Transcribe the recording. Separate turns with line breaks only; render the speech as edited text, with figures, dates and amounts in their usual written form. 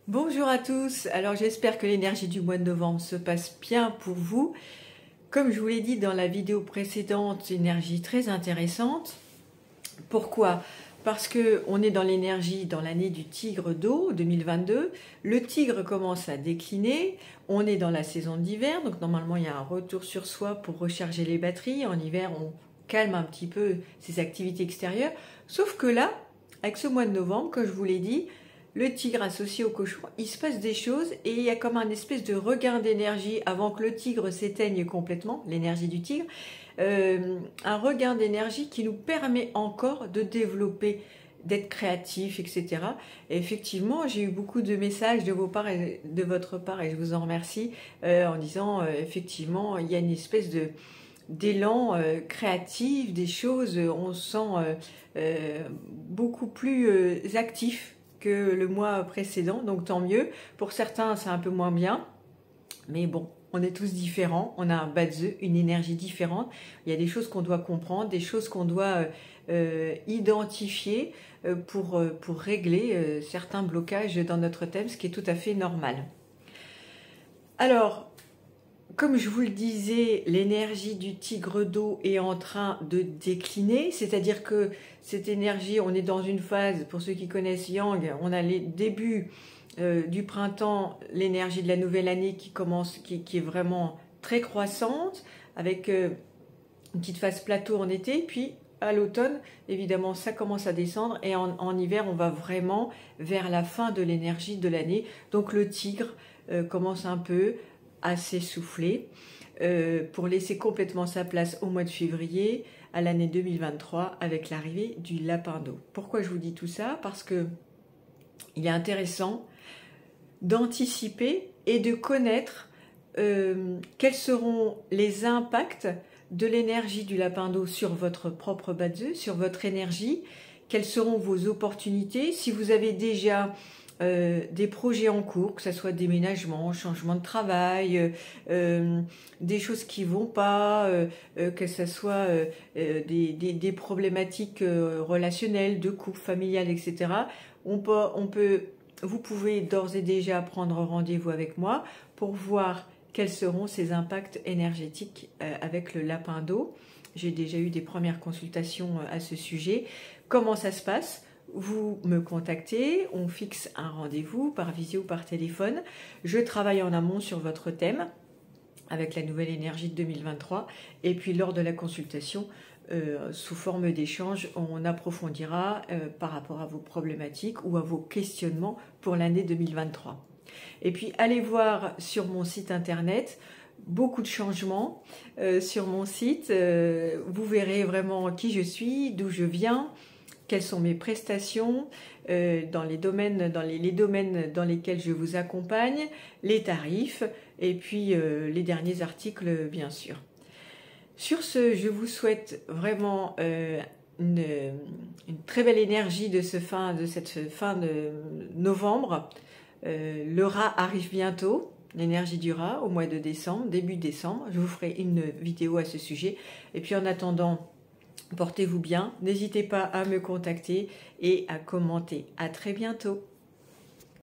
Bonjour à tous, alors j'espère que l'énergie du mois de novembre se passe bien pour vous. Comme je vous l'ai dit dans la vidéo précédente, énergie très intéressante. Pourquoi? Parce qu'on est dans l'énergie dans l'année du tigre d'eau 2022. Le tigre commence à décliner, on est dans la saison d'hiver, donc normalement il y a un retour sur soi pour recharger les batteries. En hiver on calme un petit peu ses activités extérieures, sauf que là, avec ce mois de novembre, comme je vous l'ai dit, le tigre associé au cochon, il se passe des choses et il y a comme un espèce de d'énergie avant que le tigre s'éteigne complètement, l'énergie du tigre, un regain d'énergie qui nous permet encore de développer, d'être créatif, etc. Et effectivement, j'ai eu beaucoup de messages de votre part et je vous en remercie en disant effectivement, il y a une espèce d'élan créatif, des choses, on se sent beaucoup plus actif que le mois précédent, donc tant mieux. Pour certains, c'est un peu moins bien, mais bon, on est tous différents, on a un badzeux, une énergie différente. Il y a des choses qu'on doit comprendre, des choses qu'on doit identifier pour régler certains blocages dans notre thème, ce qui est tout à fait normal. Alors, comme je vous le disais, l'énergie du tigre d'eau est en train de décliner, c'est-à-dire que cette énergie, on est dans une phase, pour ceux qui connaissent Yang, on a les débuts du printemps, l'énergie de la nouvelle année qui commence, qui est vraiment très croissante, avec une petite phase plateau en été, puis à l'automne, évidemment, ça commence à descendre, et en hiver, on va vraiment vers la fin de l'énergie de l'année. Donc le tigre commence un peu à s'essouffler pour laisser complètement sa place au mois de février à l'année 2023 avec l'arrivée du lapin d'eau. Pourquoi je vous dis tout ça? Parce que il est intéressant d'anticiper et de connaître quels seront les impacts de l'énergie du lapin d'eau sur votre propre badzeux, sur votre énergie, quelles seront vos opportunités, si vous avez déjà des projets en cours, que ce soit déménagement, changement de travail, des choses qui vont pas, que ce soit des problématiques relationnelles, de couple, familial, etc. Vous pouvez d'ores et déjà prendre rendez-vous avec moi pour voir quels seront ces impacts énergétiques avec le lapin d'eau. J'ai déjà eu des premières consultations à ce sujet. Comment ça se passe? Vous me contactez, on fixe un rendez-vous par visio ou par téléphone. Je travaille en amont sur votre thème avec la nouvelle énergie de 2023. Et puis lors de la consultation, sous forme d'échange, on approfondira par rapport à vos problématiques ou à vos questionnements pour l'année 2023. Et puis allez voir sur mon site internet, beaucoup de changements sur mon site. Vous verrez vraiment qui je suis, d'où je viens, quelles sont mes prestations dans les domaines dans lesquels je vous accompagne, les tarifs et puis les derniers articles bien sûr. Sur ce, je vous souhaite vraiment une très belle énergie de cette fin de novembre. Le rat arrive bientôt, l'énergie du rat au mois de décembre, début décembre. Je vous ferai une vidéo à ce sujet. Et puis en attendant, portez-vous bien, n'hésitez pas à me contacter et à commenter. À très bientôt.